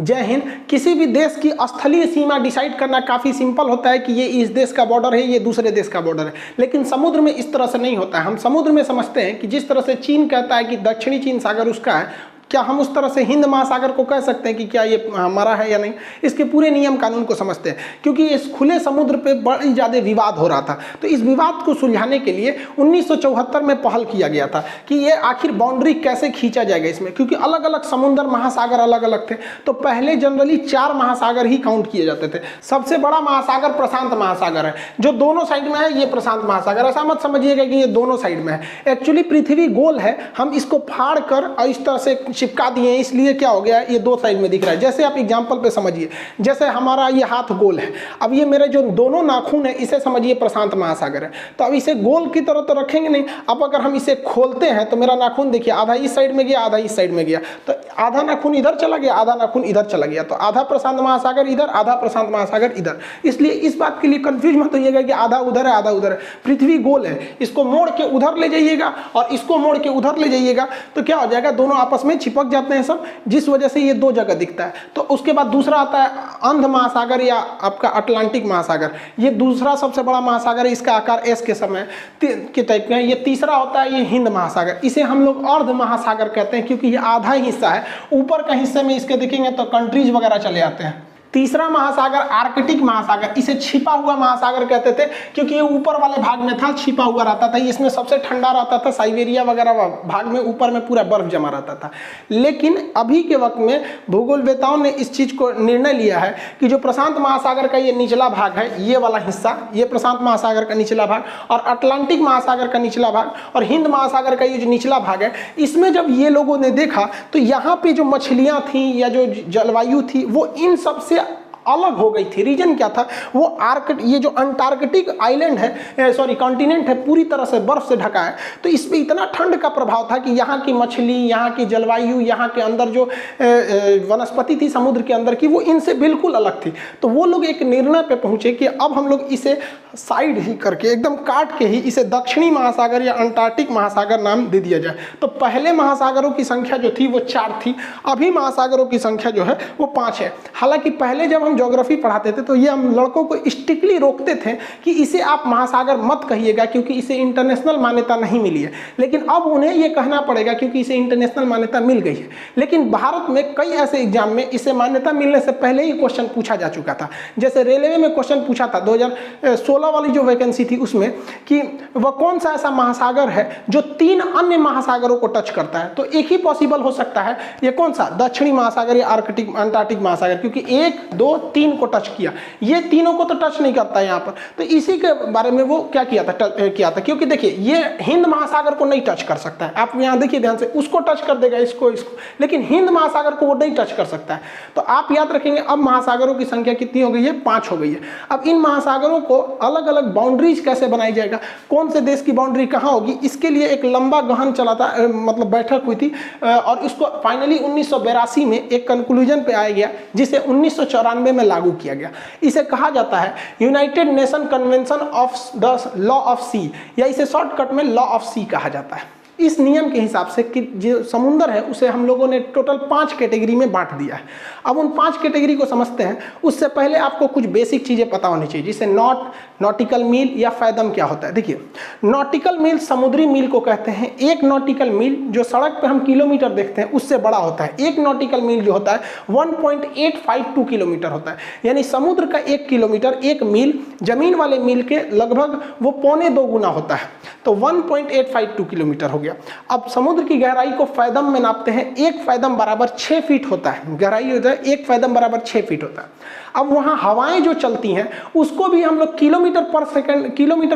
जय हिंद। किसी भी देश की स्थलीय सीमा डिसाइड करना काफ़ी सिंपल होता है कि ये इस देश का बॉर्डर है, ये दूसरे देश का बॉर्डर है, लेकिन समुद्र में इस तरह से नहीं होता है। हम समुद्र में समझते हैं कि जिस तरह से चीन कहता है कि दक्षिणी चीन सागर उसका है, क्या हम उस तरह से हिंद महासागर को कह सकते हैं कि क्या ये हमारा है या नहीं? इसके पूरे नियम कानून को समझते हैं, क्योंकि इस खुले समुद्र पे बड़ी ज़्यादा विवाद हो रहा था। तो इस विवाद को सुलझाने के लिए 1974 में पहल किया गया था कि ये आखिर बाउंड्री कैसे खींचा जाएगा इसमें, क्योंकि अलग अलग समुद्र महासागर अलग अलग थे। तो पहले जनरली 4 महासागर ही काउंट किए जाते थे। सबसे बड़ा महासागर प्रशांत महासागर है, जो दोनों साइड में है। ये प्रशांत महासागर, ऐसा मत समझिएगा कि ये दोनों साइड में है। एक्चुअली पृथ्वी गोल है, हम इसको फाड़ कर इस तरह से चिपका दिए, इसलिए क्या हो गया, ये 2 साइड में दिख रहा है। जैसे आप एग्जांपल पे समझिए, जैसे हमारा ये हाथ गोल है, अब ये मेरे जो दोनों नाखून है इसे समझिए प्रशांत महासागर है। तो अब इसे गोल की तरह तो रखेंगे नहीं। अब अगर हम इसे खोलते हैं तो मेरा नाखून देखिए, आधा इस साइड में गया, आधा इस साइड में गया, तो आधा नाखून इधर चला गया, आधा नाखून इधर चला गया। तो आधा प्रशांत महासागर इधर, आधा प्रशांत महासागर इधर। इसलिए इस बात के लिए कंफ्यूज मत होइएगा कि आधा उधर है आधा उधर है। पृथ्वी गोल है, इसको मोड़ के उधर ले जाइएगा और इसको मोड़ के उधर ले जाइएगा, तो क्या हो जाएगा, दोनों आपस में चिपक जाते हैं सब, जिस वजह से ये 2 जगह दिखता है। तो उसके बाद दूसरा आता है अंध महासागर या आपका अटलांटिक महासागर। ये दूसरा सबसे बड़ा महासागर है, इसका आकार एस के समय के टाइप का है। ये तीसरा होता है ये हिंद महासागर, इसे हम लोग अर्ध महासागर कहते हैं, क्योंकि ये आधा हिस्सा है। ऊपर का हिस्से में इसके देखेंगे तो कंट्रीज वगैरह चले आते हैं। तीसरा महासागर आर्कटिक महासागर, इसे छिपा हुआ महासागर कहते थे, क्योंकि ये ऊपर वाले भाग में था, छिपा हुआ रहता था। इसमें सबसे ठंडा रहता था, साइबेरिया वगैरह भाग में ऊपर में पूरा बर्फ जमा रहता था। लेकिन अभी के वक्त में भूगोलवेताओं ने इस चीज को निर्णय लिया है कि जो प्रशांत महासागर का ये निचला भाग है, ये वाला हिस्सा, ये प्रशांत महासागर का निचला भाग, और अटलांटिक महासागर का निचला भाग, और हिंद महासागर का ये जो निचला भाग है, इसमें जब ये लोगों ने देखा तो यहाँ पे जो मछलियाँ थी या जो जलवायु थी वो इन सबसे अलग हो गई थी। रीजन क्या था, वो ये जो अंटार्कटिक आइलैंड है, सॉरी कॉन्टिनेंट है, पूरी तरह से बर्फ से ढका है। तो इसमें इतना ठंड का प्रभाव था कि यहाँ की मछली, यहाँ की जलवायु, यहाँ के अंदर जो वनस्पति थी समुद्र के अंदर की, वो इनसे बिल्कुल अलग थी। तो वो लोग एक निर्णय पे पहुंचे कि अब हम लोग इसे साइड ही करके, एकदम काट के ही इसे दक्षिणी महासागर या अंटार्कटिक महासागर नाम दे दिया जाए। तो पहले महासागरों की संख्या जो थी वो 4 थी, अभी महासागरों की संख्या जो है वो 5 है। हालांकि पहले जब हम ज्योग्राफी पढ़ाते थे तो ये हम लड़कों को स्ट्रिक्टली रोकते थे कि इसे आप महासागर मत कहिएगा, क्योंकि इसे इंटरनेशनल मान्यता नहीं मिली है। लेकिन अब उन्हें ये कहना पड़ेगा क्योंकि इसे इंटरनेशनल मान्यता मिल गई है। लेकिन भारत में कई ऐसे एग्जाम में इसे मान्यता मिलने से पहले ही क्वेश्चन पूछा जा चुका था। जैसे रेलवे में क्वेश्चन पूछा था 2016 वाली जो वैकेंसी थी उसमें, कि वह कौन सा ऐसा महासागर है जो 3 अन्य महासागरों को टच करता है। तो एक ही पॉसिबल हो सकता है, ये कौन सा, दक्षिणी महासागर या अंटार्कटिक महासागर, क्योंकि 1, 2, 3 को टच किया, ये तीनों को तो टच नहीं करता है यहाँ पर। तो इसी के बारे में वो क्या किया था, क्योंकि देखिए ये हिंद महासागर को नहीं टच कर सकता है। आप यहाँ देखिए ध्यान से, उसको टच कर देगा, इसको, लेकिन हिंद महासागर को वो नहीं टच कर सकता है। तो आप याद रखेंगे अब महासागरों की संख्या कितनी हो गई है, 5 हो गई है। अब इन महासागरों को अलग अलग बाउंड्रीज कैसे बनाई जाएगा, कौन से देश की बाउंड्री कहाँ होगी, इसके लिए एक लंबा गहन चला था, मतलब बैठक हुई थी, और उसको फाइनली 1982 में एक कंक्लूजन पे आया गया, जिसे 1994 में लागू किया गया। इसे कहा जाता है United Nation Convention of the Law of Sea, या इसे शॉर्टकट में लॉ ऑफ सी कहा जाता है। इस नियम के हिसाब से कि जो समुंदर है उसे हम लोगों ने टोटल 5 कैटेगरी में बांट दिया है। अब उन 5 कैटेगरी को समझते हैं, उससे पहले आपको कुछ बेसिक चीज़ें पता होनी चाहिए, जैसे नॉटिकल मील या फैदम क्या होता है। देखिए, नॉटिकल मील समुद्री मील को कहते हैं। एक नॉटिकल मील जो सड़क पे हम किलोमीटर देखते हैं उससे बड़ा होता है। एक नॉटिकल मील जो होता है 1.852 किलोमीटर होता है, यानी समुद्र का 1 किलोमीटर 1 मील जमीन वाले मील के लगभग वो 1.25 गुना होता है। तो 1.852 किलोमीटर हो गया। अब समुद्र की गहराई को फैदम में नापते हैं। 1 फैदम बराबर 6 फीट होता है, गहराई होता है 1 फैदम बराबर 6 फीट होता है। अब वहाँ हवाएं जो चलती हैं उसको भी हम लोग किलोमीटर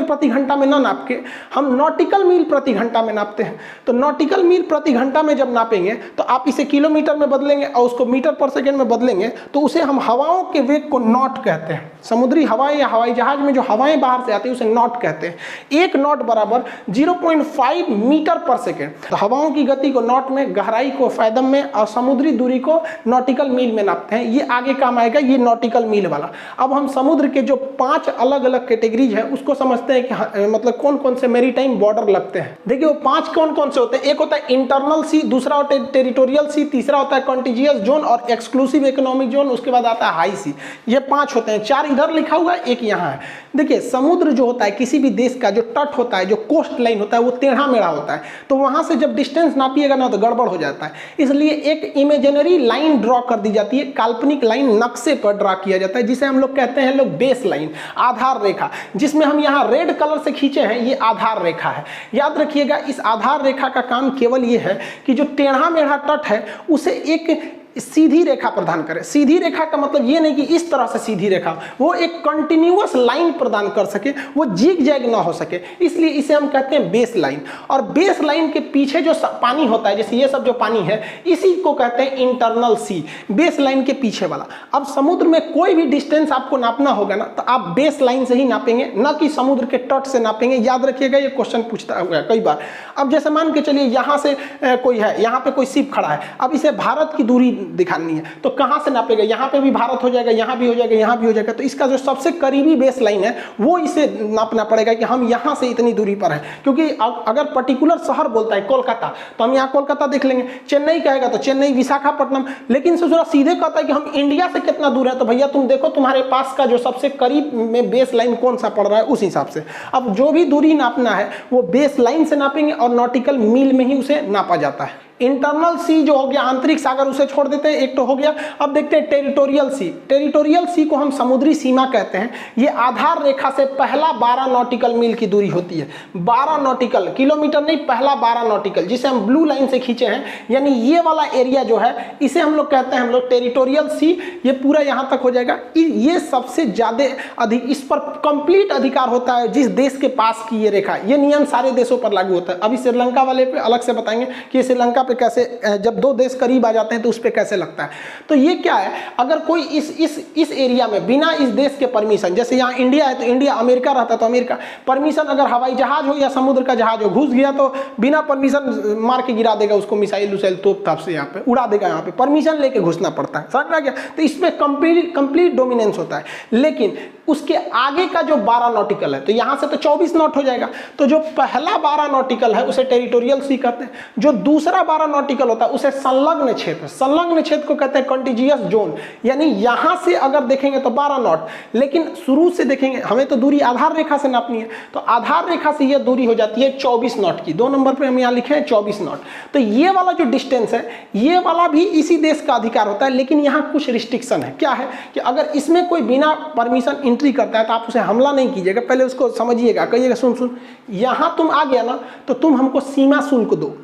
प्रति घंटा में ना नाप के हम नॉटिकल मील प्रति घंटा में नापते हैं। तो नॉटिकल मील प्रति घंटा में जब नापेंगे तो आप इसे किलोमीटर में बदलेंगे और उसको मीटर पर सेकेंड में बदलेंगे, तो उसे हम हवाओं के वेग को नॉट कहते हैं। समुद्री हवाएं या हवाई जहाज में जो हवाएं बाहर से आती है उसे नॉट कहते हैं। 1 नॉट बराबर 0.5 मीटर पर सेकेंड। तो हवाओं की गति को नॉट में, गहराई को फैदम में और समुद्री दूरी को नॉटिकल मील में नापते हैं। ये आगे काम आएगा, ये नॉटिकल नॉटिकल मील वाला। अब हम समुद्र के जो 5 अलग अलग कैटेगरीज है उसको समझते हैं कि मतलब कौन कौन से मैरीटाइम बॉर्डर लगते हैं। देखिए वो 5 कौन कौन से होते हैं। एक होता है इंटरनल सी, दूसरा होता है टेरिटोरियल सी, तीसरा होता है कॉन्टिजियस जोन और एक्सक्लूसिव इकोनॉमिक जोन, उसके बाद आता है हाई सी। ये 5 होते हैं, 4 इधर लिखा हुआ है, एक यहाँ है। देखिए समुद्र जो होता है किसी भी देश का जो तट होता है, जो कोस्ट लाइन होता है, वो टेढ़ा मेढ़ा होता है, तो वहां से जब डिस्टेंस नापिएगा ना तो गड़बड़ हो जाता है। इसलिए एक इमेजिनरी लाइन ड्रॉ कर दी जाती है, काल्पनिक लाइन नक्शे पर ड्रॉ किया जाता है, जिसे हम लोग कहते हैं लोग बेस लाइन, आधार रेखा, जिसमें हम यहाँ रेड कलर से खींचे हैं, ये आधार रेखा है। याद रखिएगा इस आधार रेखा का काम केवल ये है कि जो टेढ़ा मेढ़ा तट है उसे एक सीधी रेखा प्रदान करे। सीधी रेखा का मतलब ये नहीं कि इस तरह से सीधी रेखा, वो एक कंटिन्यूअस लाइन प्रदान कर सके, वो जिग जैग ना हो सके, इसलिए इसे हम कहते हैं बेस लाइन। और बेस लाइन के पीछे जो पानी होता है, जैसे ये सब जो पानी है, इसी को कहते हैं इंटरनल सी, बेस लाइन के पीछे वाला। अब समुद्र में कोई भी डिस्टेंस आपको नापना होगा ना तो आप बेस लाइन से ही नापेंगे, ना कि समुद्र के तट से नापेंगे। याद रखिएगा ये क्वेश्चन पूछता हुआ कई बार। अब जैसे मान के चलिए यहाँ से कोई है, यहाँ पे कोई शिप खड़ा है, अब इसे भारत की दूरी दिखानी है तो कहां से नापेगा, यहां पे भी भारत हो जाएगा, यहां भी हो जाएगा, यहां भी हो जाएगा, तो इसका जो सबसे करीबी बेस लाइन है वो इसे नापना पड़ेगा कि हम यहां से इतनी दूरी पर हैं। क्योंकि अगर पर्टिकुलर शहर बोलता है कोलकाता तो हम यहां कोलकाता देख लेंगे, चेन्नई कहेगा तो चेन्नई, विशाखापट्टनम, लेकिन से सीधे कहता है कि हम इंडिया से कितना दूर है, तो भैया तुम देखो तुम्हारे पास का जो सबसे करीब में बेस लाइन कौन सा पड़ रहा है, उस हिसाब से अब जो भी दूरी नापना है वो बेस लाइन से नापेंगे और नॉटिकल मील में ही उसे नापा जाता है। इंटरनल सी जो हो गया, आंतरिक सागर, उसे छोड़ देते हैं, एक तो हो गया। अब देखते हैं टेरिटोरियल सी। टेरिटोरियल सी को हम समुद्री सीमा कहते हैं। ये आधार रेखा से पहला 12 नॉटिकल मील की दूरी होती है। 12 नॉटिकल किलोमीटर नहीं, पहला 12 नॉटिकल, जिसे हम ब्लू लाइन से खींचे हैं, यानी ये वाला एरिया जो है इसे हम लोग कहते हैं हम लोग टेरिटोरियल सी। ये पूरा यहाँ तक हो जाएगा। ये सबसे ज्यादा अधिक, इस पर कंप्लीट अधिकार होता है जिस देश के पास की ये रेखा। ये नियम सारे देशों पर लागू होता है। अभी श्रीलंका वाले पे अलग से बताएंगे कि श्रीलंका पे कैसे, जब 2 देश करीब आ जाते हैं तो उस पे कैसे लगता है। तो ये क्या है, अगर कोई इस एरिया में बिना इस देश के परमिशन, जैसे यहाँ इंडिया है तो इंडिया, अमेरिका रहता तो अमेरिका, परमिशन अगर हवाई जहाज हो या समुद्र का जहाज हो घुस गया तो बिना परमिशन मार के गिरा देगा उसको, मिसाइल उसाइल तोप ताप से यहाँ पे उड़ा देगा। यहाँ पे परमिशन लेके घुसना पड़ता है, समझ में आ गया। तो इसमें कंप्लीट डोमिनेंस होता है। लेकिन उसके आगे का जो 12 नॉटिकल है तो यहाँ से तो 24 नॉट हो जाएगा। तो जो पहला 12 नॉटिकल है उसे टेरिटोरियल सी कहते हैं। जो दूसरा 12 नॉटिकल होता है उसे संलग्न क्षेत्र, संलग्न क्षेत्र को कहते हैं कॉन्टिजियस जोन। यानी यहाँ से अगर देखेंगे तो 12 नॉट, लेकिन शुरू से देखेंगे, हमें तो दूरी आधार रेखा से नापनी है, तो आधार रेखा से यह दूरी हो जाती है 24 नॉट की। 2 नंबर पे हम यहाँ लिखे हैं 24 नॉट। तो ये वाला जो डिस्टेंस है ये वाला भी इसी देश का अधिकार होता है, लेकिन यहाँ कुछ रिस्ट्रिक्शन है। क्या है कि अगर इसमें कोई बिना परमिशन एंट्री करता है तो आप उसे हमला नहीं कीजिएगा, पहले उसको समझिएगा, कहिएगा सुन यहाँ तुम आ गया ना तो तुम हमको सीमा शुल्क दो,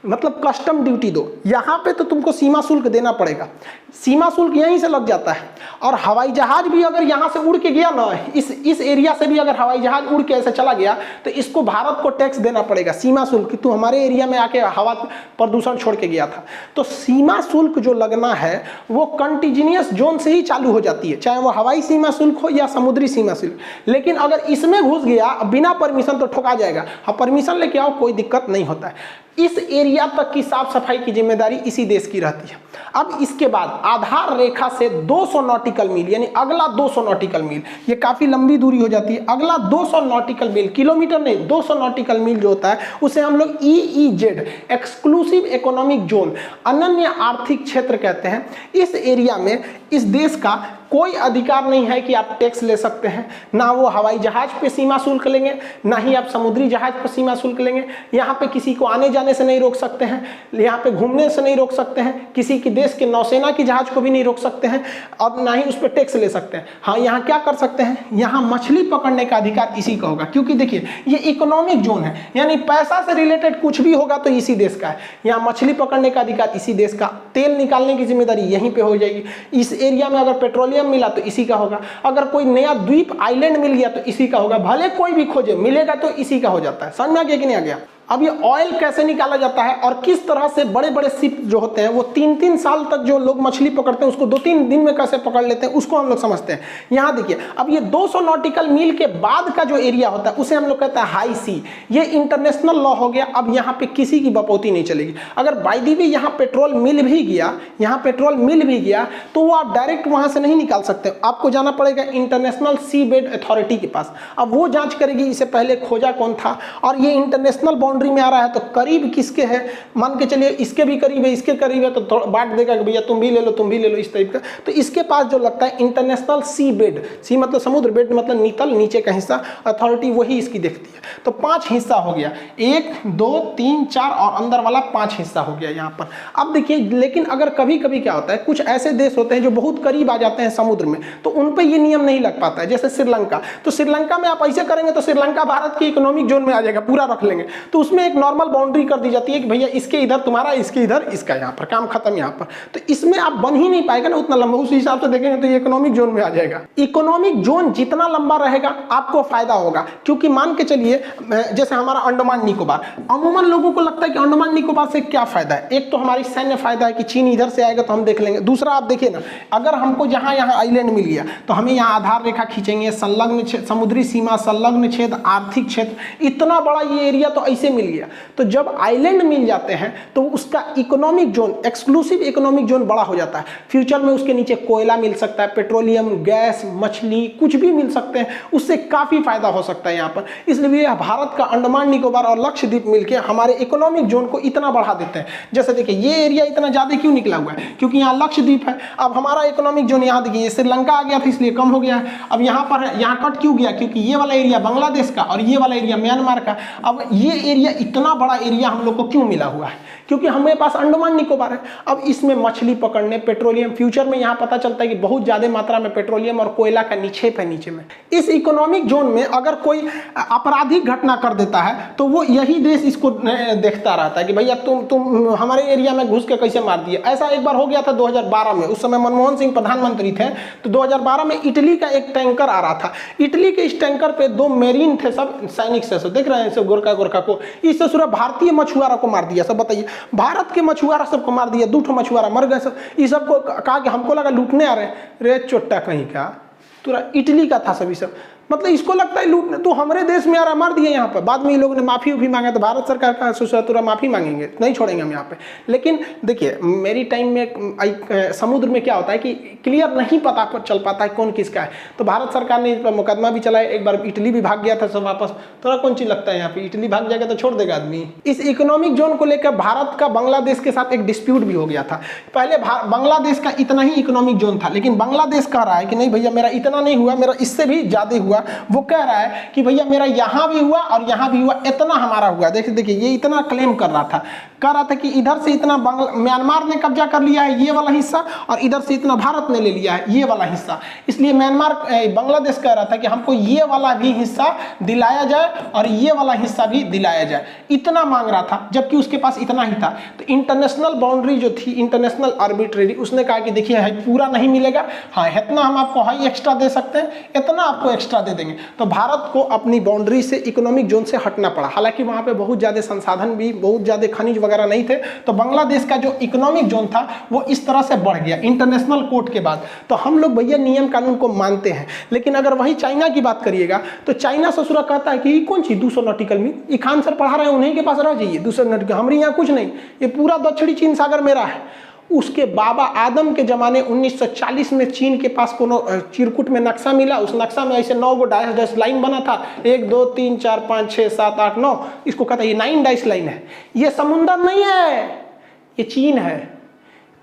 मतलब कस्टम ड्यूटी दो। यहाँ पे तो तुमको सीमा शुल्क देना पड़ेगा, सीमा शुल्क यहीं से लग जाता है। और हवाई जहाज भी अगर यहाँ से उड़ के गया ना, इस एरिया से भी अगर हवाई जहाज उड़ के ऐसे चला गया तो इसको भारत को टैक्स देना पड़ेगा, सीमा शुल्क। तू हमारे एरिया में आके हवा प्रदूषण छोड़ के गया था। तो सीमा शुल्क जो लगना है वो कंटिन्यूअस जोन से ही चालू हो जाती है, चाहे वो हवाई सीमा शुल्क हो या समुद्री सीमा शुल्क। लेकिन अगर इसमें घुस गया बिना परमिशन तो ठोका जाएगा। हाँ, परमिशन लेके आओ, कोई दिक्कत नहीं होता है। इस एरिया तक की साफ सफाई की जिम्मेदारी इसी देश की रहती है। अब इसके बाद आधार रेखा से 200 नॉटिकल मील, यानी अगला 200 नॉटिकल मील, ये काफी लंबी दूरी हो जाती है। अगला 200 नॉटिकल मील, किलोमीटर नहीं, 200 नॉटिकल मील जो होता है उसे हम लोग EEZ, एक्सक्लूसिव इकोनॉमिक जोन, अनन्य आर्थिक क्षेत्र कहते हैं। इस एरिया में इस देश का कोई अधिकार नहीं है कि आप टैक्स ले सकते हैं, ना वो हवाई जहाज पे सीमा शुल्क लेंगे, ना ही आप समुद्री जहाज पर सीमा शुल्क लेंगे। यहाँ पे किसी को आने जाने से नहीं रोक सकते हैं, यहाँ पे घूमने से नहीं रोक सकते हैं, किसी की देश के नौसेना की जहाज को भी नहीं रोक सकते हैं, और ना ही उस पर टैक्स ले सकते हैं। हाँ, यहाँ क्या कर सकते हैं, यहाँ मछली पकड़ने का अधिकार इसी का होगा, क्योंकि देखिए ये इकोनॉमिक जोन है, यानी पैसा से रिलेटेड कुछ भी होगा तो इसी देश का है। यहाँ मछली पकड़ने का अधिकार इसी देश का, तेल निकालने की जिम्मेदारी यहीं पे हो जाएगी। इस एरिया में अगर पेट्रोलियम मिला तो इसी का होगा, अगर कोई नया द्वीप आइलैंड मिल गया तो इसी का होगा, भले कोई भी खोजे मिलेगा तो इसी का हो जाता है। समझ में आ गया कि नहीं आ गया। अब ये ऑयल कैसे निकाला जाता है और किस तरह से बड़े बड़े शिप जो होते हैं वो 3-3 साल तक जो लोग मछली पकड़ते हैं उसको 2-3 दिन में कैसे पकड़ लेते हैं उसको हम लोग समझते हैं। यहाँ देखिए, अब ये 200 नॉटिकल मील के बाद का जो एरिया होता है उसे हम लोग कहते हैं हाई सी। ये इंटरनेशनल लॉ हो गया। अब यहाँ पे किसी की बपौती नहीं चलेगी। अगर बाय द वे यहाँ पेट्रोल मिल भी गया, यहाँ पेट्रोल मिल भी गया तो वो आप डायरेक्ट वहाँ से नहीं निकाल सकते, आपको जाना पड़ेगा इंटरनेशनल सी बेड अथॉरिटी के पास। अब वो जांच करेगी इसे पहले खोजा कौन था और ये इंटरनेशनल बाउंड्री में आ रहा है तो करीब किसके है, मान के चलिए इसके भी करीब है, इसके करीब है तो बांट देगा कि भैया तुम भी ले लो, तुम भी ले लो, इस टाइप का। तो इसके पास जो लगता है इंटरनेशनल सी बेड, सी मतलब समुद्र, बेड मतलब नीतल, नीचे का हिस्सा, अथॉरिटी वही इसकी देखती है। तो 5 हिस्सा हो गया, 1 2 3 4 और अंदर वाला 5 हिस्सा हो गया यहाँ पर। अब देखिए, लेकिन अगर कभी कभी क्या होता है, कुछ ऐसे देश होते हैं जो बहुत करीब आ जाते हैं समुद्र में, तो उन पे ये नियम नहीं लग पाता है। जैसे श्रीलंका, तो श्रीलंका में आप ऐसे करेंगे तो श्रीलंका भारत के इकोनॉमिक जोन में आ जाएगा, पूरा रख लेंगे। तो उसमें एक नॉर्मल बाउंड्री कर दी जाती है कि भैया इसके इधर तुम्हारा, इसके इधर इसका, यहाँ पर काम खत्म यहाँ पर। तो इसमें आप बन ही नहीं पाएगा ना उतना लंबा, उस हिसाब से देखेंगे तो ये इकोनॉमिक जोन में आ जाएगा। इकोनॉमिक जोन जितना लंबा रहेगा आपको फायदा होगा, क्योंकि मान के चलिए जैसे हमारा अंडमान निकोबार, अमूमन लोगों को लगता है कि अंडमान निकोबार से क्या फायदा है। एक तो हमारी सैन्य फायदा है कि चीन इधर से आएगा तो हम देख लेंगे। दूसरा आप देखिए ना, अगर हमको जहां यहाँ आइलैंड मिल गया तो हमें यहाँ आधार रेखा खींचेंगे, संलग्न समुद्री सीमा, संलग्न क्षेत्र, आर्थिक क्षेत्र, इतना बड़ा ये एरिया तो ऐसे मिल गया। तो जब आइलैंड मिल जाते हैं तो उसका economic zone, exclusive economic zone बड़ा हो जाता है। फ्यूचर में उसके नीचे कोयला मिल सकता है, पेट्रोलियम, गैस, मछली, कुछ भी मिल सकते हैं, उससे काफी फायदा हो सकता है यहाँ पर। इसलिए भारत का अंडमान निकोबार और लक्षद्वीप मिलकर हमारे इकोनॉमिक जोन को इतना बढ़ा देते हैं। जैसे देखिए ये एरिया इतना ज्यादा क्यों निकला हुआ है, क्योंकि यहाँ लक्षद्वीप है। अब हमारा इकोनॉमिक जोन यहाँ देखिए श्रीलंका आ गया था इसलिए कम हो गया है। अब यहाँ पर है, यहाँ कट क्यों गया, क्योंकि ये वाला एरिया बांग्लादेश का और ये वाला एरिया म्यांमार का। अब ये एरिया, इतना बड़ा एरिया हम लोग को क्यों मिला हुआ है, क्योंकि हमारे पास अंडमान निकोबार है। अब इसमें मछली पकड़ने, पेट्रोलियम, फ्यूचर में यहाँ पता चलता है कि बहुत ज्यादा मात्रा में पेट्रोलियम और कोयला का निक्षेप है नीचे में। इस इकोनॉमिक जोन में अगर कोई आपराधिक घटना कर देता है तो वो यही देश इसको देखता रहता है कि भैया तुम हमारे एरिया में घुस के कैसे मार दिए। ऐसा एक बार हो गया था 2012 में, उस समय मनमोहन सिंह प्रधानमंत्री थे। तो 2012 में इटली का एक टैंकर आ रहा था। इटली के इस टैंकर पे 2 मेरीन थे, सब सैनिक से, सब देख रहे हैं, सब गोरखा गोरखा को, इससे पूरा भारतीय मछुआरा को मार दिया। सब बताइए, भारत के मछुआरा सबको मार दिया, 2 मछुआरा मर गए सब। ये सबको कहा कि हमको लगा लूटने आ रहे हैं, रे चोट्टा कहीं का, पूरा इटली का था सभी सब। मतलब इसको लगता है लूटने, तो हमारे देश में आ रहा, मार दिया यहाँ पर। बाद में ये लोगों ने माफी भी मांगा तो भारत सरकार का सुसुरा माफी मांगेंगे, नहीं छोड़ेंगे हम यहाँ पे। लेकिन देखिए मेरी टाइम में समुद्र में क्या होता है कि क्लियर नहीं पता चल पाता है कौन किसका है। तो भारत सरकार ने इस पर मुकदमा भी चलाया। एक बार इटली भी भाग गया था सब वापस। थोड़ा कौन चीज लगता है यहाँ पे, इटली भाग जाएगा तो छोड़ देगा आदमी। इस इकोनॉमिक जोन को लेकर भारत का बांग्लादेश के साथ एक डिस्प्यूट भी हो गया था। पहले बांग्लादेश का इतना ही इकोनॉमिक जोन था, लेकिन बांग्लादेश कह रहा है कि नहीं भैया मेरा इतना नहीं हुआ, मेरा इससे भी ज्यादा हुआ। वो कह रहा है कि भैया मेरा यहां भी हुआ और यहां भी हुआ, इतना हमारा हुआ। देखिए ये इतना क्लेम कर रहा था कि इधर से इतना म्यांमार ने कब्जा कर लिया है ये वाला हिस्सा, और इधर से इतना भारत ने ले लिया है ये वाला हिस्सा। इसलिए बांग्लादेश कह रहा था कि हमको ये वाला भी हिस्सा दिलाया जाए और ये वाला हिस्सा भी दिलाया जाए, इतना मांग रहा था, जबकि उसके पास इतना ही था। तो इंटरनेशनल बाउंड्री जो थी, इंटरनेशनल आर्बिट्रेरी, उसने कहा कि देखिए पूरा नहीं मिलेगा, हाँ इतना हम आपको हाई एक्स्ट्रा दे सकते हैं, इतना आपको एक्स्ट्रा दे देंगे। तो भारत को अपनी बाउंड्री से, इकोनॉमिक जोन से हटना पड़ा। हालांकि वहां पे बहुत ज्यादा संसाधन भी, बहुत ज्यादा खनिज वगैरह नहीं थे। तो बांग्लादेश का जो इकोनॉमिक जोन था वो इस तरह से बढ़ गया इंटरनेशनल कोर्ट के बाद। तो हम लोग भैया नियम कानून को मानते हैं। लेकिन अगर वही चाइना की बात करिएगा तो चाइना ससुरा कहता है कि कौन चीज 200 नॉटिकल मील, ये खान सर पढ़ा रहे हैं उन्हीं के पास रह जाइए, 200 नॉटिकल, हमारे यहाँ कुछ नहीं, ये पूरा दक्षिणी चीन सागर मेरा है। उसके बाबा आदम के जमाने 1940 में चीन के पास कोनो चिरकुट में नक्शा मिला। उस नक्शा में ऐसे 9 गो डैश डैश लाइन बना था, 1 2 3 4 5 6 7 8 9, इसको कहता है ये 9 डैश लाइन है। ये समुंदर नहीं है, ये चीन है।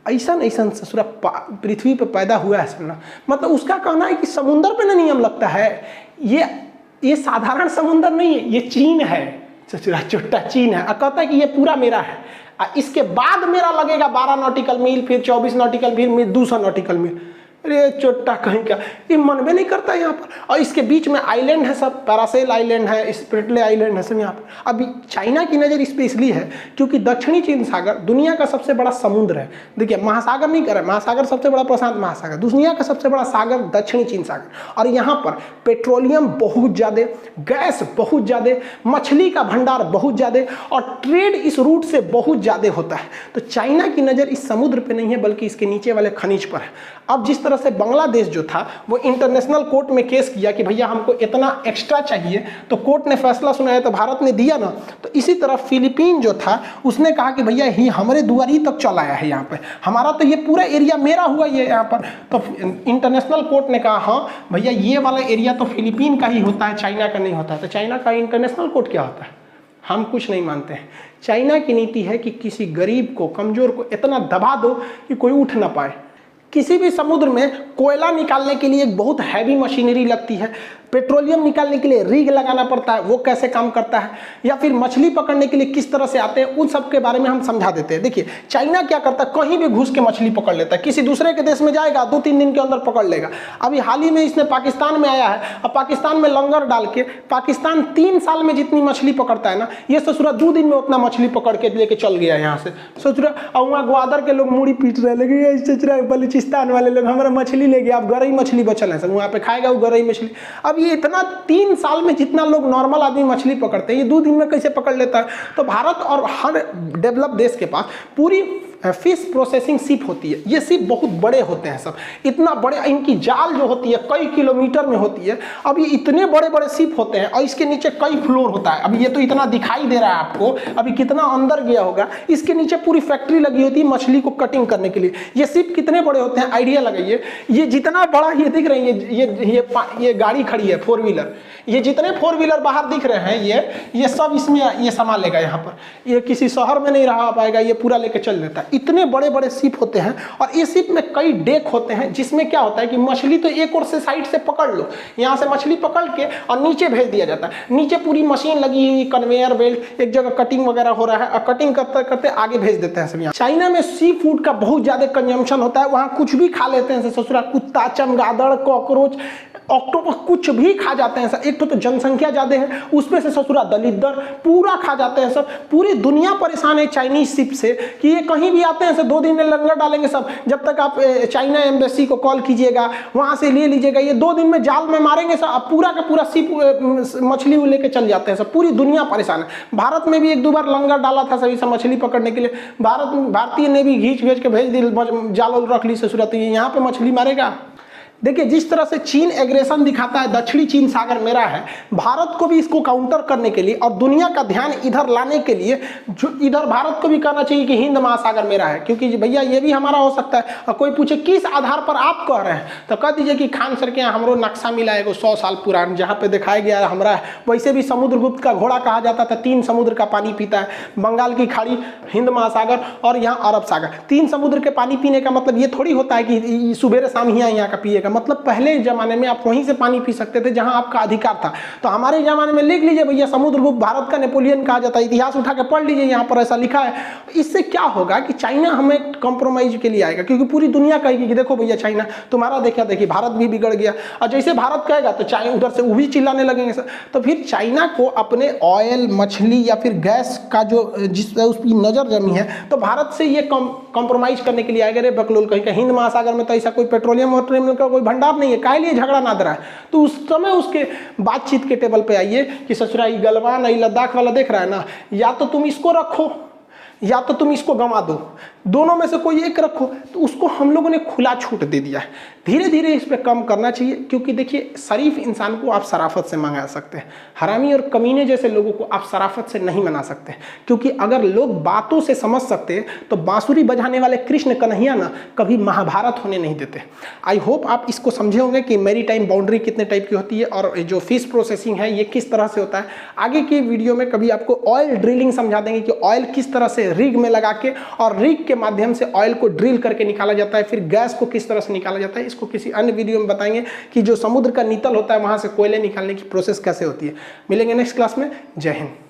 ऐसा ससुरा पृथ्वी पे पैदा हुआ है सुनना, मतलब उसका कहना है कि समुंदर पे ना नियम लगता है, ये साधारण समुंदर नहीं है, ये चीन है, ससुरा चोट्टा चीन है। कहता है कि ये पूरा मेरा है, इसके बाद मेरा लगेगा 12 नॉटिकल मील, फिर 24 नॉटिकल मील, 200 नॉटिकल मील। अरे चोट्टा कहीं का, ये मन में नहीं करता यहाँ पर। और इसके बीच में आइलैंड है सब, पैरासेल आइलैंड है, स्प्रिटले आइलैंड है सब यहाँ पर। अभी चाइना की नज़र इस पर इसलिए है क्योंकि दक्षिणी चीन सागर दुनिया का सबसे बड़ा समुद्र है। देखिए महासागर नहीं कर, महासागर सबसे बड़ा प्रशांत महासागर, दुनिया का सबसे बड़ा सागर दक्षिणी चीन सागर। और यहाँ पर पेट्रोलियम बहुत ज़्यादा, गैस बहुत ज़्यादा, मछली का भंडार बहुत ज़्यादा, और ट्रेड इस रूट से बहुत ज़्यादा होता है। तो चाइना की नज़र इस समुद्र पे नहीं है बल्कि इसके नीचे वाले खनिज पर है। अब जिस तरह से बांग्लादेश जो था वो इंटरनेशनल कोर्ट में केस किया कि भैया हमको इतना एक्स्ट्रा चाहिए, तो कोर्ट ने फैसला सुनाया तो भारत ने दिया ना। तो इसी तरह फिलीपीन जो था उसने कहा कि भैया ही हमारे दुआरी तक चल आया है, यहाँ पे हमारा तो ये पूरा एरिया मेरा हुआ ये यहाँ पर। तो इंटरनेशनल कोर्ट ने कहा हाँ भैया ये वाला एरिया तो फिलीपीन का ही होता है, चाइना का नहीं होता है। तो चाइना का इंटरनेशनल कोर्ट क्या होता है? हम कुछ नहीं मानते हैं। चाइना की नीति है कि किसी गरीब को, कमजोर को इतना दबा दो कि कोई उठ ना पाए। किसी भी समुद्र में कोयला निकालने के लिए एक बहुत हैवी मशीनरी लगती है, पेट्रोलियम निकालने के लिए रिग लगाना पड़ता है, वो कैसे काम करता है, या फिर मछली पकड़ने के लिए किस तरह से आते हैं, उन सब के बारे में हम समझा देते हैं। देखिए चाइना क्या करता है, कहीं भी घुस के मछली पकड़ लेता है, किसी दूसरे के देश में जाएगा 2-3 दिन के अंदर पकड़ लेगा। अभी हाल ही में इसने पाकिस्तान में आया है, और पाकिस्तान में लंगर डाल के पाकिस्तान 3 साल में जितनी मछली पकड़ता है ना, ये ससुरा 2 दिन में उतना मछली पकड़ के लेके चल गया यहाँ से ससुरा। और वहाँ ग्वादर के लोग मूड़ी पीट रहे, लगे ससुरा बलूचिस्तान वाले लोग हमारा मछली ले गया, अब गरई मछली बचल है सब, वहाँ पे खाएगा वो गरई मछली। अब ये इतना 3 साल में जितना लोग नॉर्मल आदमी मछली पकड़ते हैं, ये 2 दिन में कैसे पकड़ लेता है? तो भारत और हर डेवलप देश के पास पूरी फिश प्रोसेसिंग शिप होती है। ये शिप बहुत बड़े होते हैं सब, इतना बड़े, इनकी जाल जो होती है कई किलोमीटर में होती है। अब ये इतने बड़े बड़े शिप होते हैं और इसके नीचे कई फ्लोर होता है। अभी ये तो इतना दिखाई दे रहा है आपको, अभी कितना अंदर गया होगा। इसके नीचे पूरी फैक्ट्री लगी होती है मछली को कटिंग करने के लिए। ये शिप कितने बड़े होते हैं आइडिया लगाइए। ये जितना बड़ा ये दिख रहे हैं, ये गाड़ी खड़ी है 4 व्हीलर, ये जितने 4 व्हीलर बाहर दिख रहे हैं ये सब इसमें ये सामान लेगा। यहाँ पर ये किसी शहर में नहीं रह पाएगा, ये पूरा लेके चल देता है। इतने बड़े बड़े शिप होते हैं और इस शिप में कई डेक होते हैं, जिसमें क्या होता है कि मछली तो एक और से साइड से पकड़ लो, यहाँ से मछली पकड़ के और नीचे भेज दिया जाता है। नीचे पूरी मशीन लगी हुई, कन्वेयर बेल्ट, एक जगह कटिंग वगैरह हो रहा है और कटिंग करते करते आगे भेज देते हैं सब। यहाँ चाइना में सी फूड का बहुत ज्यादा कंजम्पशन होता है, वहाँ कुछ भी खा लेते हैं ससुरा, कुत्ता, चमगादड़, कॉकरोच, ऑक्टोपस, कुछ भी खा जाते हैं सर। एक तो जनसंख्या ज्यादा है, उसमें से ससुरा दलिद्दर पूरा खा जाते हैं सब। पूरी दुनिया परेशान है चाइनीज शिप से कि ये कहीं भी आते हैं सर 2 दिन में लंगर डालेंगे सब। जब तक आप चाइना एम्बेसी को कॉल कीजिएगा, वहां से ले लीजिएगा, ये 2 दिन में जाल में मारेंगे सर। अब पूरा का पूरा शिप मछली लेके चल जाते हैं सब। पूरी दुनिया परेशान है। भारत में भी 1-2 बार लंगर डाला था सभी सब मछली पकड़ने के लिए। भारतीय ने भी घींच के भेज दी, जाल रख ली ससुरा, तो यहाँ पे मछली मारेगा। देखिए जिस तरह से चीन एग्रेशन दिखाता है, दक्षिणी चीन सागर मेरा है, भारत को भी इसको काउंटर करने के लिए और दुनिया का ध्यान इधर लाने के लिए जो इधर भारत को भी कहना चाहिए कि हिंद महासागर मेरा है, क्योंकि भैया ये भी हमारा हो सकता है। और कोई पूछे किस आधार पर आप कह रहे हैं, तो कह दीजिए कि खान सर के यहाँ हमरो नक्शा मिला है 100 साल पुराना, जहाँ पे दिखाया गया है हमारा। वैसे भी समुद्रगुप्त का घोड़ा कहा जाता था, 3 समुद्र का पानी पीता है, बंगाल की खाड़ी, हिंद महासागर और यहाँ अरब सागर। 3 समुद्र के पानी पीने का मतलब ये थोड़ी होता है कि सुबह शाम ही यहाँ का पिएगा। मतलब पहले जमाने में आप वहीं से पानी पी सकते थे जहां आपका अधिकार था। तो हमारे जमाने में लिख लीजिए भैया, समुद्रगुप्त भारत का नेपोलियन कहा जाता है, इतिहास उठा के पढ़ लीजिए, यहाँ पर ऐसा लिखा है। इससे क्या होगा कि चाइना हमें कॉम्प्रोमाइज के लिए आएगा, क्योंकि पूरी दुनिया कहेगी कि देखो भैया चाइना तुम्हारा देखिए, देखिए भारत भी बिगड़ गया। और जैसे भारत कहेगा तो चाइना उधर से वो भी चिल्लाने लगेंगे सर। तो फिर चाइना को अपने ऑयल, मछली या फिर गैस का जो जिस उसकी नजर जमी है, तो भारत से ये कॉम्प्रोमाइज करने के लिए आएगा। रे बकलोल कहीं का हिंद महासागर में तो ऐसा कोई पेट्रोलियम का कोई भंडार नहीं है, काहे लिए झगड़ा ना रहा है। तो उस समय उसके बातचीत के टेबल पे आइए कि ससुरा ये गलवान लद्दाख वाला देख रहा है ना, या तो तुम इसको रखो या तो तुम इसको गंवा दो, दोनों में से कोई एक रखो। तो उसको हम लोगों ने खुला छूट दे दिया है। धीरे धीरे इस पर कम करना चाहिए, क्योंकि देखिए शरीफ इंसान को आप शराफत से मंगा सकते हैं, हरामी और कमीने जैसे लोगों को आप शराफत से नहीं मना सकते। क्योंकि अगर लोग बातों से समझ सकते तो बांसुरी बजाने वाले कृष्ण कन्हैया ना कभी महाभारत होने नहीं देते। आई होप आप इसको समझे होंगे कि मैरीटाइम बाउंड्री कितने टाइप की होती है और जो फिश प्रोसेसिंग है ये किस तरह से होता है। आगे की वीडियो में कभी आपको ऑयल ड्रिलिंग समझा देंगे कि ऑयल किस तरह से रिग में लगा के और रिग के माध्यम से ऑयल को ड्रिल करके निकाला जाता है, फिर गैस को किस तरह से निकाला जाता है। इसको किसी अन्य वीडियो में बताएंगे कि जो समुद्र का नितल होता है वहां से कोयले निकालने की प्रोसेस कैसे होती है। मिलेंगे नेक्स्ट क्लास में। जय हिंद।